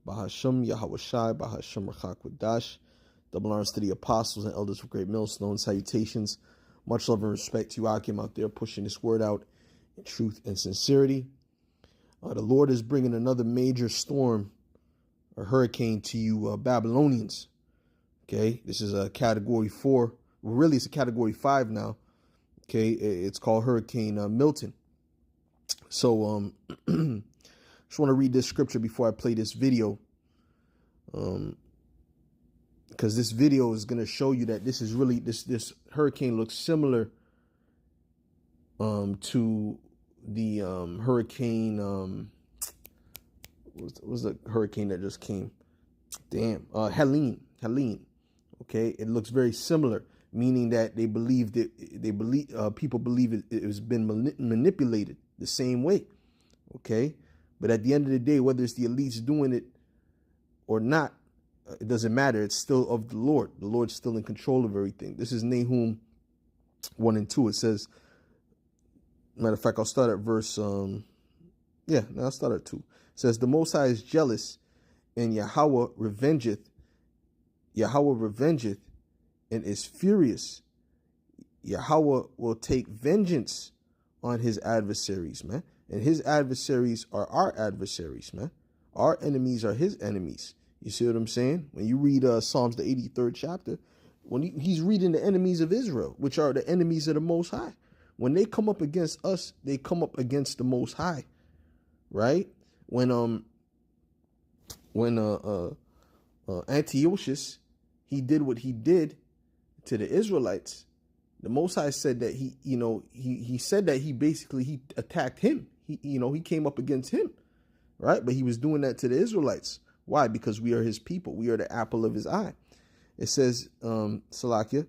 Bahasham Yahawashai, Bahasham Rachakwadash. Double honors to the apostles and elders of Great Millstone. Salutations. Much love and respect to you, Akim, out there pushing this word out in truth and sincerity. The Lord is bringing another major storm, a hurricane to you Babylonians. Okay, this is a category 4. Well, really, it's a category 5 now. Okay, it's called Hurricane Milton. So, just want to read this scripture before I play this video. Because this video is going to show you that this is really, this hurricane looks similar to the hurricane, what was the hurricane that just came? Damn, Helene. Okay, it looks very similar, meaning that they believe that people believe it has been manipulated the same way. Okay, but at the end of the day, whether it's the elites doing it or not, it doesn't matter. It's still of the Lord. The Lord's still in control of everything. This is Nahum 1 and 2. It says, matter of fact, I'll start at verse, I'll start at 2. It says, the Most High is jealous, and Yahweh revengeth and is furious. Yahweh will take vengeance on his adversaries, man. And his adversaries are our adversaries, man. Our enemies are his enemies. You see what I'm saying? When you read Psalms, the 83rd chapter, when he's reading the enemies of Israel, which are the enemies of the Most High. When they come up against us, they come up against the Most High, right? When Antiochus, he did what he did to the Israelites, the Most High said that he said that he attacked him. He came up against him, right? But he was doing that to the Israelites. Why? Because we are his people. We are the apple of his eye. It says, Salakia,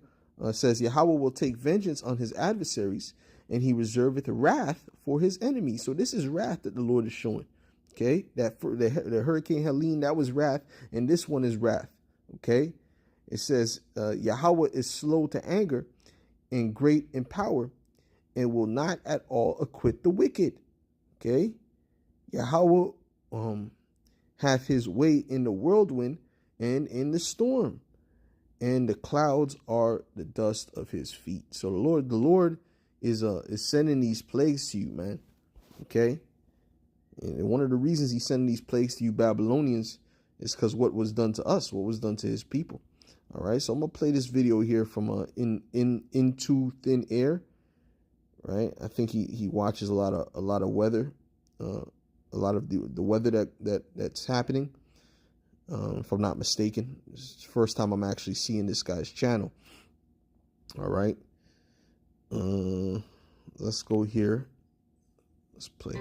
says, Yahweh will take vengeance on his adversaries, and he reserveth wrath for his enemies. So this is wrath that the Lord is showing. Okay, that for the Hurricane Helene, that was wrath, and this one is wrath. Okay, it says, Yahweh is slow to anger and great in power, and will not at all acquit the wicked. Okay, Yahweh hath his way in the whirlwind and in the storm, and the clouds are the dust of his feet. So the Lord is sending these plagues to you, man. Okay, and one of the reasons he's sending these plagues to you Babylonians is because what was done to us, what was done to his people. All right, so I'm gonna play this video here from Into Thin Air. Right, I think he watches a lot of weather. A lot of the weather that's happening, if I'm not mistaken. This is the first time I'm actually seeing this guy's channel. All right. Let's go here. Let's play.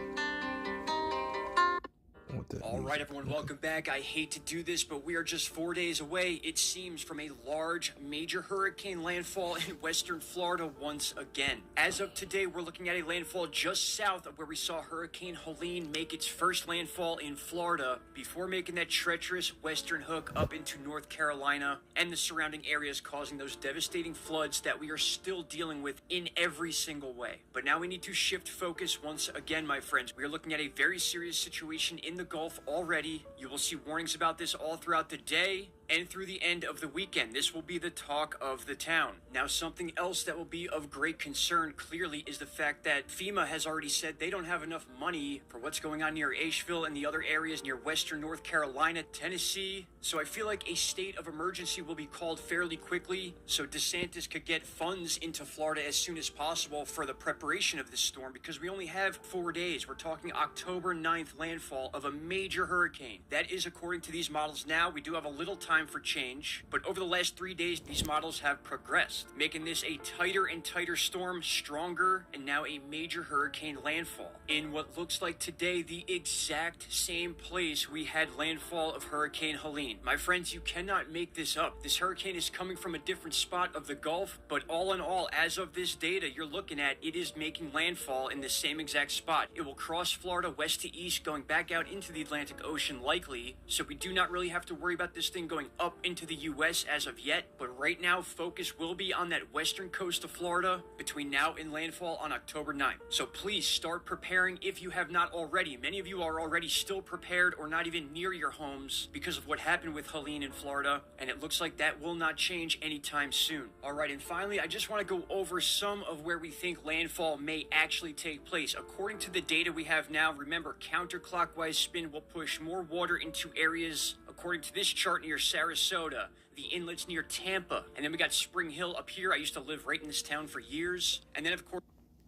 All right, everyone, welcome back. I hate to do this, but we are just 4 days away, it seems, from a large, major hurricane landfall in western Florida once again. As of today, we're looking at a landfall just south of where we saw Hurricane Helene make its first landfall in Florida before making that treacherous western hook up into North Carolina and the surrounding areas, causing those devastating floods that we are still dealing with in every single way. But now we need to shift focus once again, my friends. We are looking at a very serious situation in the Gulf already. You will see warnings about this all throughout the day and through the end of the weekend. This will be the talk of the town. Now, something else that will be of great concern clearly is the fact that FEMA has already said they don't have enough money for what's going on near Asheville and the other areas near western North Carolina, Tennessee. So I feel like a state of emergency will be called fairly quickly so DeSantis could get funds into Florida as soon as possible for the preparation of this storm, because we only have 4 days. We're talking October 9th landfall of a major hurricane. That is according to these models now. We do have a little time for change, but over the last 3 days, these models have progressed, making this a tighter and tighter storm, stronger, and now a major hurricane landfall in what looks like today the exact same place we had landfall of Hurricane Helene. My friends, you cannot make this up. This hurricane is coming from a different spot of the Gulf, but all in all, as of this data you're looking at, it is making landfall in the same exact spot. It will cross Florida west to east, going back out into the Atlantic Ocean likely, so we do not really have to worry about this thing going up into the U.S. as of yet, but right now focus will be on that western coast of Florida between now and landfall on October 9th. So please start preparing if you have not already. Many of you are already still prepared or not even near your homes because of what happened with Helene in Florida, and it looks like that will not change anytime soon. All right, and finally, I just want to go over some of where we think landfall may actually take place. According to the data we have now, remember, counterclockwise spin will push more water into areas, according to this chart, near Sarasota, the inlets near Tampa, and then we got Spring Hill up here. I used to live right in this town for years. And then, of course...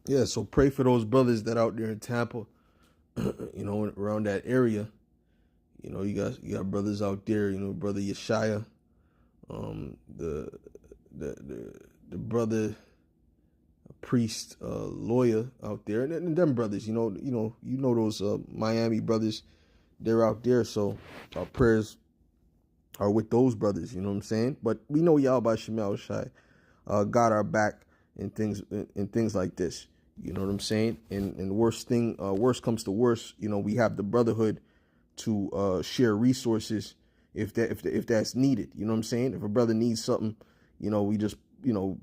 Yeah, so pray for those brothers that out there in Tampa, you know, around that area. You know, you got brothers out there, you know, brother Yeshaya, the brother priest, lawyer out there, and them brothers, you know those Miami brothers, they're out there. So our prayers are with those brothers, you know what I'm saying? But we know Yahweh Shemel Shai got our back in things like this, you know what I'm saying? And worst comes to worst, you know, we have the brotherhood to share resources if that's needed, you know what I'm saying? If a brother needs something, you know, we just, you know,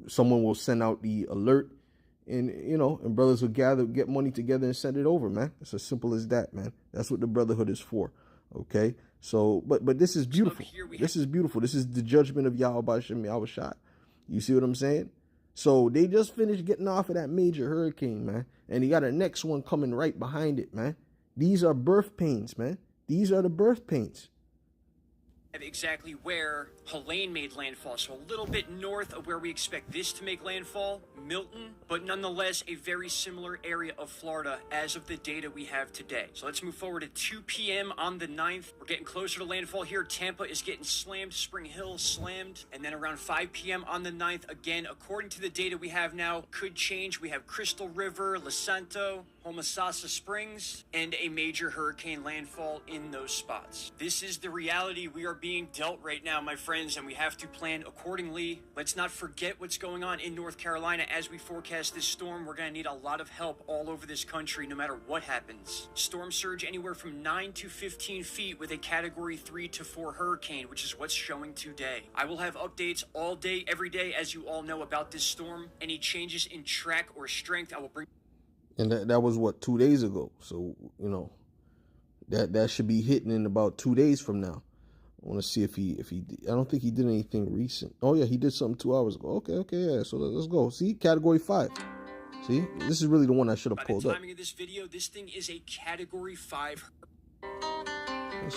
someone will send out the alert, and you know, and brothers will get money together and send it over, man. It's as simple as that, man. That's what the brotherhood is for. Okay, so but this is beautiful. This is beautiful. This is the judgment of Yahweh Shem Yahweh Shai. You see what I'm saying? So they just finished getting off of that major hurricane, man, and you got a next one coming right behind it, man. These are birth pains, man. These are the birth pains. Exactly where Helene made landfall, so a little bit north of where we expect this to make landfall, Milton, but nonetheless a very similar area of Florida as of the data we have today. So let's move forward at 2 p.m. on the 9th. We're getting closer to landfall here. Tampa is getting slammed, Spring Hill slammed, and then around 5 p.m. on the 9th, again, according to the data we have now, could change. We have Crystal River, Los Santos, Homosassa Springs, and a major hurricane landfall in those spots. This is the reality we are being dealt right now, my friends, and we have to plan accordingly. Let's not forget what's going on in North Carolina as we forecast this storm. We're going to need a lot of help all over this country, no matter what happens. Storm surge anywhere from 9 to 15 feet with a Category 3 to 4 hurricane, which is what's showing today. I will have updates all day, every day, as you all know about this storm. Any changes in track or strength, I will bring. And that was what, 2 days ago. So, you know, that should be hitting in about 2 days from now. I want to see if he I don't think he did anything recent. Oh yeah, he did something 2 hours ago. Okay, yeah. So let's go. See, Category 5. See, this is really the one I should have pulled up. By the timing of this video, this thing is a Category 5.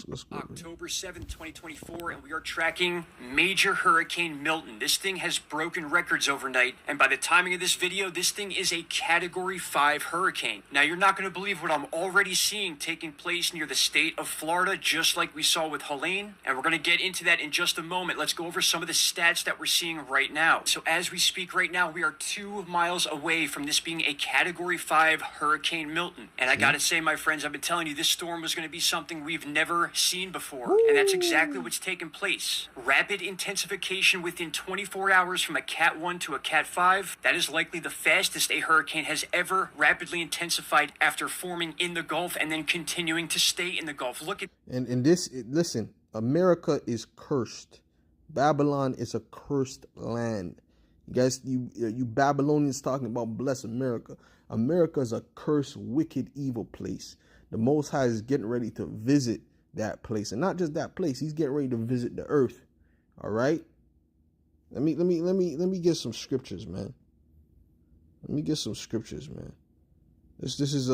Let's go, October 7th, 2024, and we are tracking Major Hurricane Milton. This thing has broken records overnight, and by the timing of this video, this thing is a Category 5 hurricane. Now, you're not going to believe what I'm already seeing taking place near the state of Florida, just like we saw with Helene, and we're going to get into that in just a moment. Let's go over some of the stats that we're seeing right now. So as we speak right now, we are 2 miles away from this being a Category 5 Hurricane Milton. And I got to say, my friends, I've been telling you this storm was going to be something we've never seen before, and that's exactly what's taken place. Rapid intensification within 24 hours from a Cat 1 to a Cat 5. That is likely the fastest a hurricane has ever rapidly intensified after forming in the Gulf and then continuing to stay in the Gulf. Look at listen, America is cursed. Babylon is a cursed land. You guys, you Babylonians talking about bless America. America is a cursed, wicked, evil place. The Most High is getting ready to visit that place, and not just that place. He's getting ready to visit the earth. All right. Let me get some scriptures, man. Let me get some scriptures, man. This is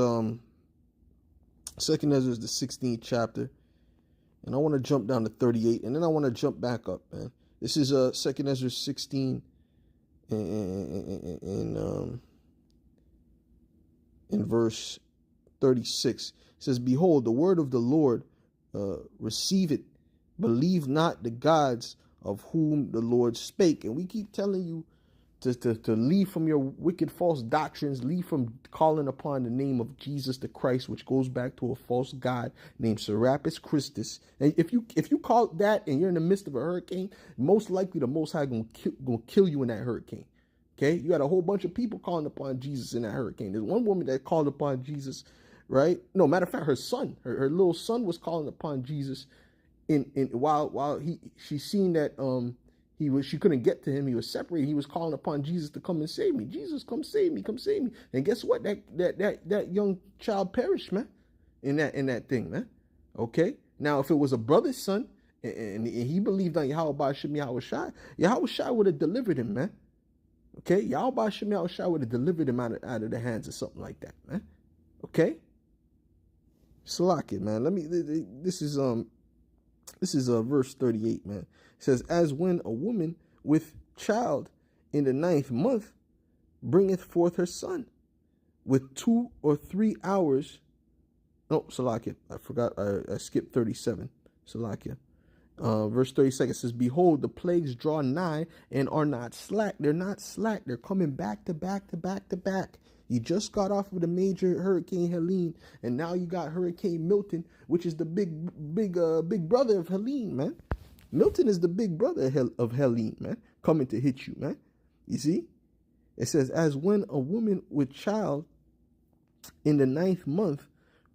Second Ezra, the 16th chapter, and I want to jump down to 38, and then I want to jump back up, man. This is Second Ezra 16 in verse 36. It says, "Behold, the word of the Lord, receive it, believe not the gods of whom the Lord spake." And we keep telling you to leave from your wicked false doctrines, leave from calling upon the name of Jesus the Christ, which goes back to a false god named Serapis Christus. And if you call that and you're in the midst of a hurricane, most likely the Most High gonna kill you in that hurricane. Okay, you got a whole bunch of people calling upon Jesus in that hurricane. There's one woman that called upon Jesus, right? No, matter of fact, her son, her little son was calling upon Jesus while she seen that she couldn't get to him, he was separated, he was calling upon Jesus to come and save me. Jesus, come save me, come save me. And guess what? That young child perished, man, in that thing, man. Okay? Now if it was a brother's son and he believed on Yahweh Ba'Shem Yahweh Shai would have delivered him, man. Okay? Yahweh Ba'Shem Yahweh Shai would have delivered him out of the hands of something like that, man. Okay? Salaki, man. This is verse 38, man. It says, as when a woman with child in the 9th month bringeth forth her son with 2 or 3 hours. No, Salakia. I forgot. I skipped 37. Salakia. Verse 32 says, behold, the plagues draw nigh and are not slack. They're not slack. They're coming back to back to back to back. You just got off of the major Hurricane Helene, and now you got Hurricane Milton, which is the big brother of Helene, man. Milton is the big brother of Helene, man, coming to hit you, man. You see? It says, as when a woman with child in the 9th month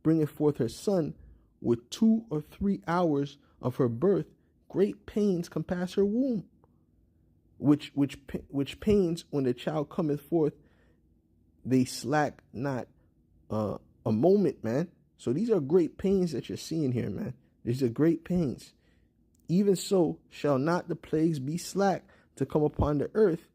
bringeth forth her son with 2 or 3 hours of her birth, great pains compass her womb, which pains when the child cometh forth, they slack not a moment, man. So these are great pains that you're seeing here, man. These are great pains. Even so shall not the plagues be slack to come upon the earth,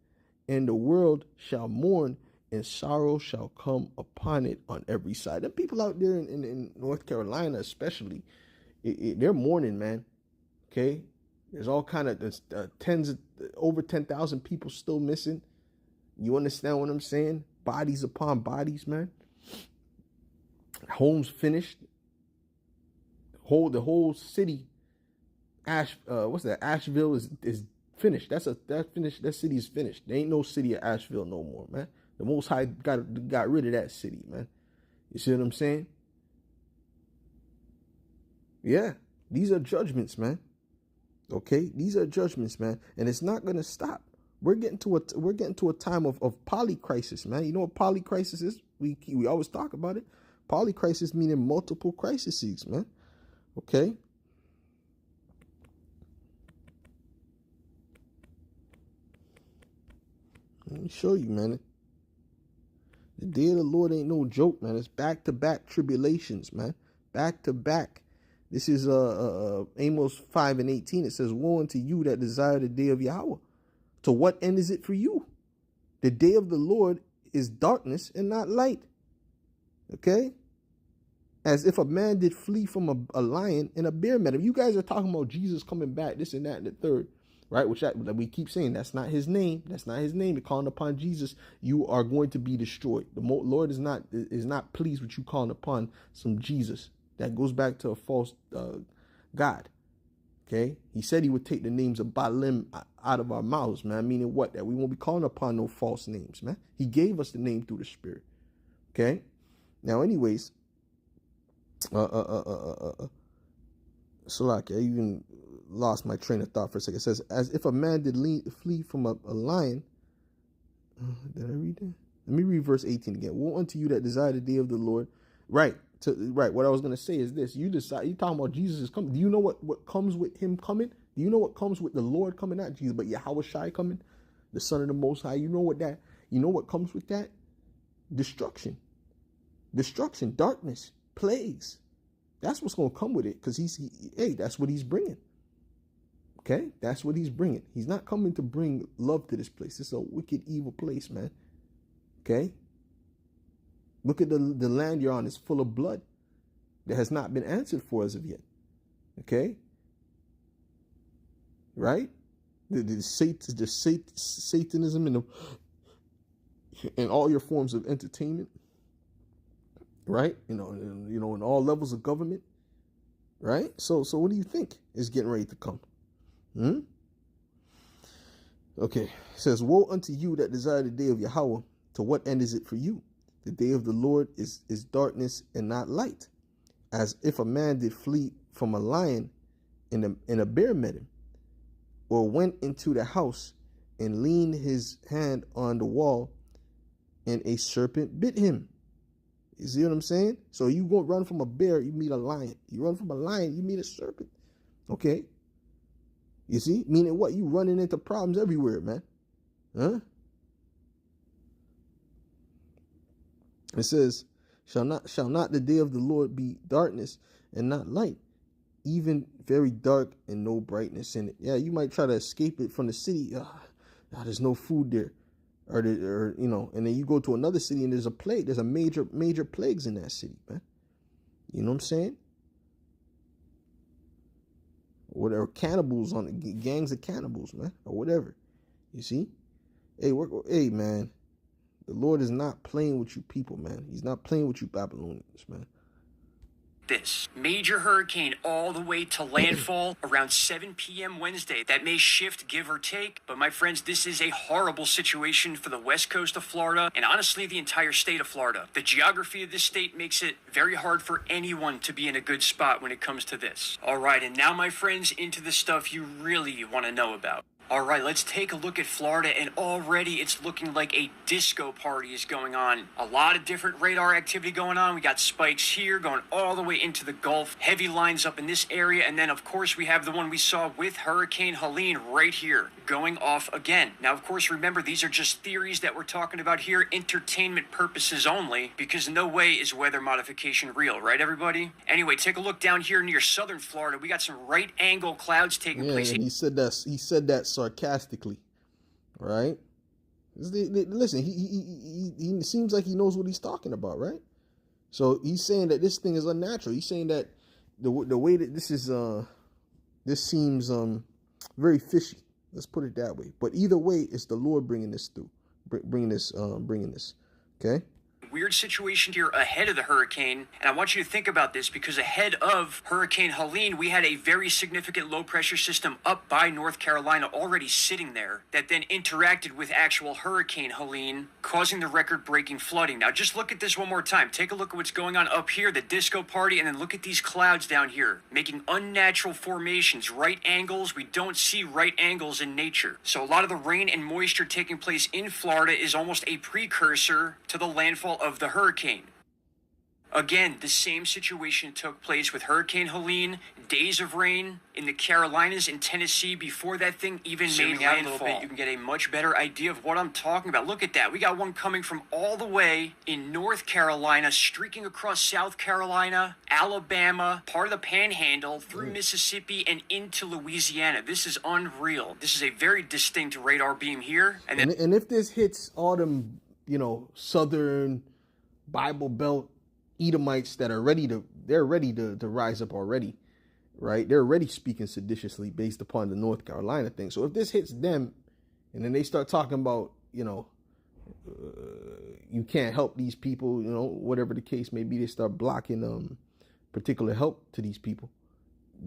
and the world shall mourn, and sorrow shall come upon it on every side. The people out there in North Carolina especially, they're mourning, man. Okay? There's all kind of over 10,000 people still missing. You understand what I'm saying? Bodies upon bodies, man. Homes finished. The whole city, Asheville is finished. That city is finished. There ain't no city of Asheville no more, man. The Most High got rid of that city, man. You see what I'm saying? Yeah, these are judgments, man. Okay, these are judgments, man, and it's not gonna stop. We're getting to a time of polycrisis, man. You know what polycrisis is? We always talk about it. Polycrisis meaning multiple crises, man. Okay. Let me show you, man. The day of the Lord ain't no joke, man. It's back-to-back tribulations, man. Back-to-back. This is Amos 5:18. It says, woe unto you that desire the day of Yahweh. To what end is it for you? The day of the Lord is darkness and not light. Okay? As if a man did flee from a lion and a bear met him. You guys are talking about Jesus coming back, this and that and the third. Right? Which we keep saying, that's not his name. That's not his name. You're calling upon Jesus, you are going to be destroyed. The Lord is not pleased with you calling upon some Jesus. That goes back to a false God. Okay? He said he would take the names of Baalim out of our mouths, man. Meaning what? That we won't be calling upon no false names, man. He gave us the name through the Spirit. Okay? Now, anyways, so like I even lost my train of thought for a second. It says, as if a man did flee from a lion. Did I read that? Let me read verse 18 again. Woe unto you that desire the day of the Lord. Right. What I was going to say is this. You talking about Jesus is coming. Do you know what comes with him coming? Do you know what comes with the Lord coming? Not Jesus, but Yahweh Shai coming, the Son of the Most High. You know what comes with that? Destruction, darkness, plagues. That's what's going to come with it, because that's what he's bringing. Okay, that's what he's bringing. He's not coming to bring love to this place. It's a wicked, evil place, man. Okay. Look at the land you're on. It's full of blood that has not been answered for as of yet. Okay? Right? The Satanism and all your forms of entertainment. Right? You know, in all levels of government. Right? So what do you think is getting ready to come? Okay. It says, woe unto you that desire the day of Yahweh. To what end is it for you? The day of the Lord is darkness and not light. As if a man did flee from a lion and a bear met him, or went into the house and leaned his hand on the wall and a serpent bit him. You see what I'm saying? So you go run from a bear, you meet a lion. You run from a lion, you meet a serpent. Okay? You see? Meaning what? You running into problems everywhere, man. Huh? It says, shall not the day of the Lord be darkness and not light, even very dark and no brightness in it. Yeah, you might try to escape it from the city. There's no food there. Or and then you go to another city and there's a plague. There's a major plagues in that city, man. You know what I'm saying? Or there are cannibals on it, gangs of cannibals, man, or whatever. You see? Hey, man. The Lord is not playing with you people, man. He's not playing with you Babylonians, man. This major hurricane all the way to landfall around 7 p.m. Wednesday. That may shift, give or take, but my friends, this is a horrible situation for the west coast of Florida and honestly the entire state of Florida. The geography of this state makes it very hard for anyone to be in a good spot when it comes to this. All right, and now my friends, into the stuff you really want to know about. All right, let's take a look at Florida, and already it's looking like a disco party is going on. A lot of different radar activity going on. We got spikes here going all the way into the Gulf. Heavy lines up in this area, and then, of course, we have the one we saw with Hurricane Helene right here going off again. Now, of course, remember, these are just theories that we're talking about here, entertainment purposes only, because no way is weather modification real, right, everybody? Anyway, take a look down here near southern Florida. We got some right-angle clouds taking place. And he said that sarcastically, right? Listen, he seems like he knows what he's talking about, right? So he's saying that this thing is unnatural. He's saying that the way that this seems very fishy. Let's put it that way. But either way, it's the Lord bringing this through, bringing this. Okay. Weird situation here ahead of the hurricane, and I want you to think about this because ahead of Hurricane Helene, we had a very significant low pressure system up by North Carolina already sitting there that then interacted with actual Hurricane Helene, causing the record-breaking flooding. Now just look at this one more time. Take a look at what's going on up here, the disco party, and then look at these clouds down here, making unnatural formations, right angles. We don't see right angles in nature. So a lot of the rain and moisture taking place in Florida is almost a precursor to the landfall of the hurricane. Again, the same situation took place with Hurricane Helene, days of rain in the Carolinas and Tennessee before that thing even made landfall. A little bit, you can get a much better idea of what I'm talking about. Look at that. We got one coming from all the way in North Carolina, streaking across South Carolina, Alabama, part of the Panhandle, through Mississippi, and into Louisiana. This is unreal. This is a very distinct radar beam here. And if this hits all them, southern Bible Belt Edomites that are ready to rise up already, right? They're already speaking seditiously based upon the North Carolina thing. So if this hits them and then they start talking about, you can't help these people, whatever the case may be, they start blocking particular help to these people.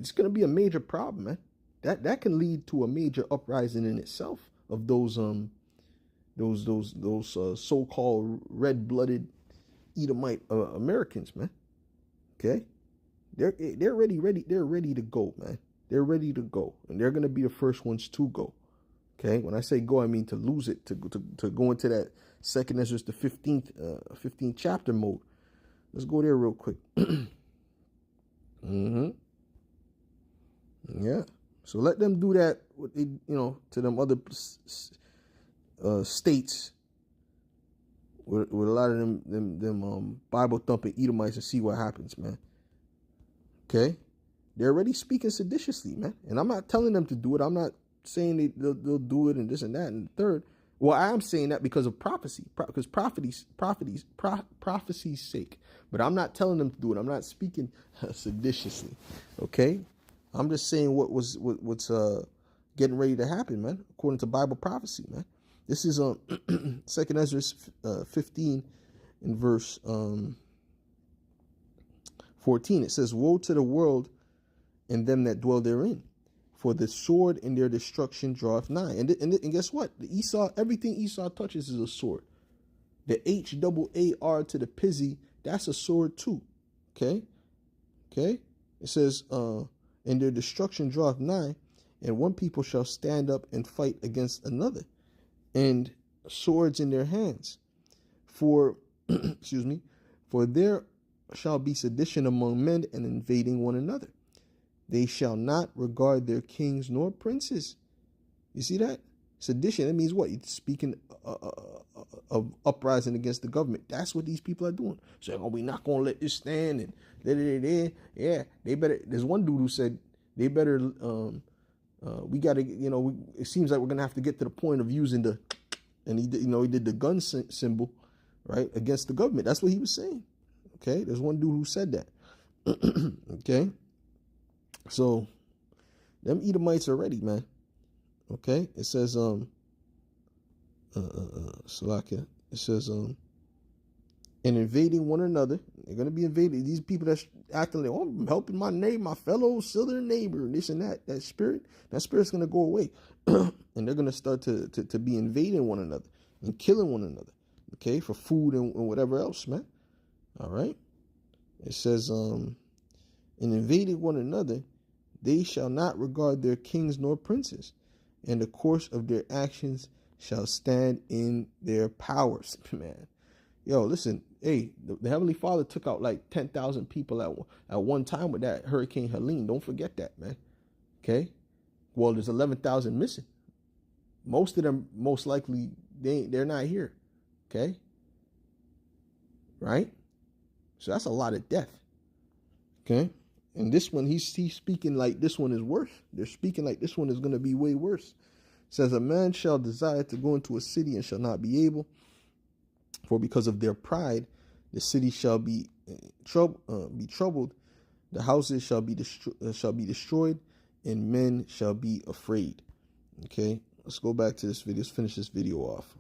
It's going to be a major problem, man. That can lead to a major uprising in itself of those so-called red-blooded Edomite Americans, man. Okay, they're ready to go, man. They're ready to go, and they're gonna be the first ones to go. Okay, when I say go, I mean to lose it, to go into that second Ezra, the 15th chapter mode. Let's go there real quick. Yeah. So let them do that. What they, to them other states. With a lot of them Bible thumping Edomites and see what happens, man. Okay, they're already speaking seditiously, man. And I'm not telling them to do it. I'm not saying they'll do it and this and that and the third. Well, I am saying that because of prophecy, because prophecy's sake. But I'm not telling them to do it. I'm not speaking seditiously. Okay, I'm just saying what's getting ready to happen, man. According to Bible prophecy, man. This is Second Ezra 15 in verse 14. It says, "Woe to the world and them that dwell therein, for the sword in their destruction draweth nigh." And guess what? Everything Esau touches is a sword. The HAAR to the Pizzy, that's a sword too. Okay. It says, "And their destruction draweth nigh, and one people shall stand up and fight against another, and swords in their hands. For, for there shall be sedition among men and invading one another. They shall not regard their kings nor princes. You see that? Sedition, that means what? You're speaking of uprising against the government. That's what these people are doing. Saying, oh, we're not going to let this stand. And yeah, they better. There's one dude who said they better, we got to, it seems like we're going to have to get to the point of using the, and he did the gun symbol, right, against the government. That's what he was saying. Okay, there's one dude who said that. Okay, so them Edomites are ready, man. Okay, it says Salakia. It says and invading one another. They're gonna be invaded. These people that's acting like, oh, I'm helping my neighbor, my fellow southern neighbor, this and that. That spirit's gonna go away, and they're gonna start to be invading one another and killing one another. Okay, for food and whatever else, man. All right. It says in invading one another, they shall not regard their kings nor princes, and the course of their actions shall stand in their powers. Man, yo, listen, hey, the Heavenly Father took out like 10,000 people at one time with that Hurricane Helene. Don't forget that, man. Okay, well, there's 11,000 missing. Most of them, most likely, they're not here. Okay, right? So that's a lot of death. Okay, and this one, he's speaking like this one is worse. They're speaking like this one is going to be way worse. It says, a man shall desire to go into a city and shall not be able, for because of their pride, the city shall be troubled, the houses shall be destroyed, and men shall be afraid. Okay, let's go back to this video. Let's finish this video off.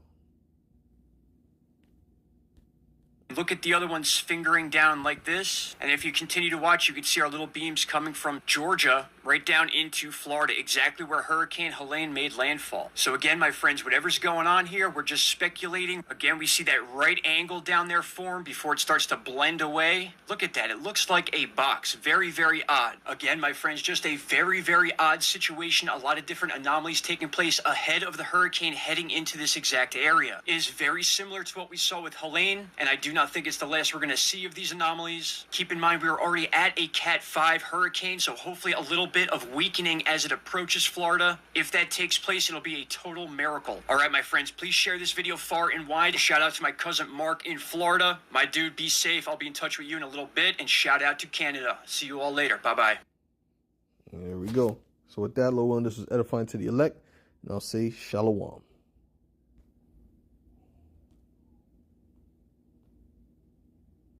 Look at the other ones fingering down like this. And if you continue to watch, you can see our little beams coming from Georgia right down into Florida, exactly where Hurricane Helene made landfall. So again, my friends, whatever's going on here, we're just speculating. Again, we see that right angle down there form before it starts to blend away. Look at that. It looks like a box. Very, very odd. Again, my friends, just a very, very odd situation. A lot of different anomalies taking place ahead of the hurricane heading into this exact area. It is very similar to what we saw with Helene, and I do not think it's the last we're going to see of these anomalies. Keep in mind, we are already at a Cat 5 hurricane, so hopefully a little bit of weakening as it approaches Florida. If that takes place, it'll be a total miracle. All right, my friends, please share this video far and wide. Shout out to my cousin Mark in Florida. My dude, be safe. I'll be in touch with you in a little bit. And shout out to Canada. See you all later. Bye-bye. There we go. So with that, little one, this was edifying to the elect. And I'll say shalom.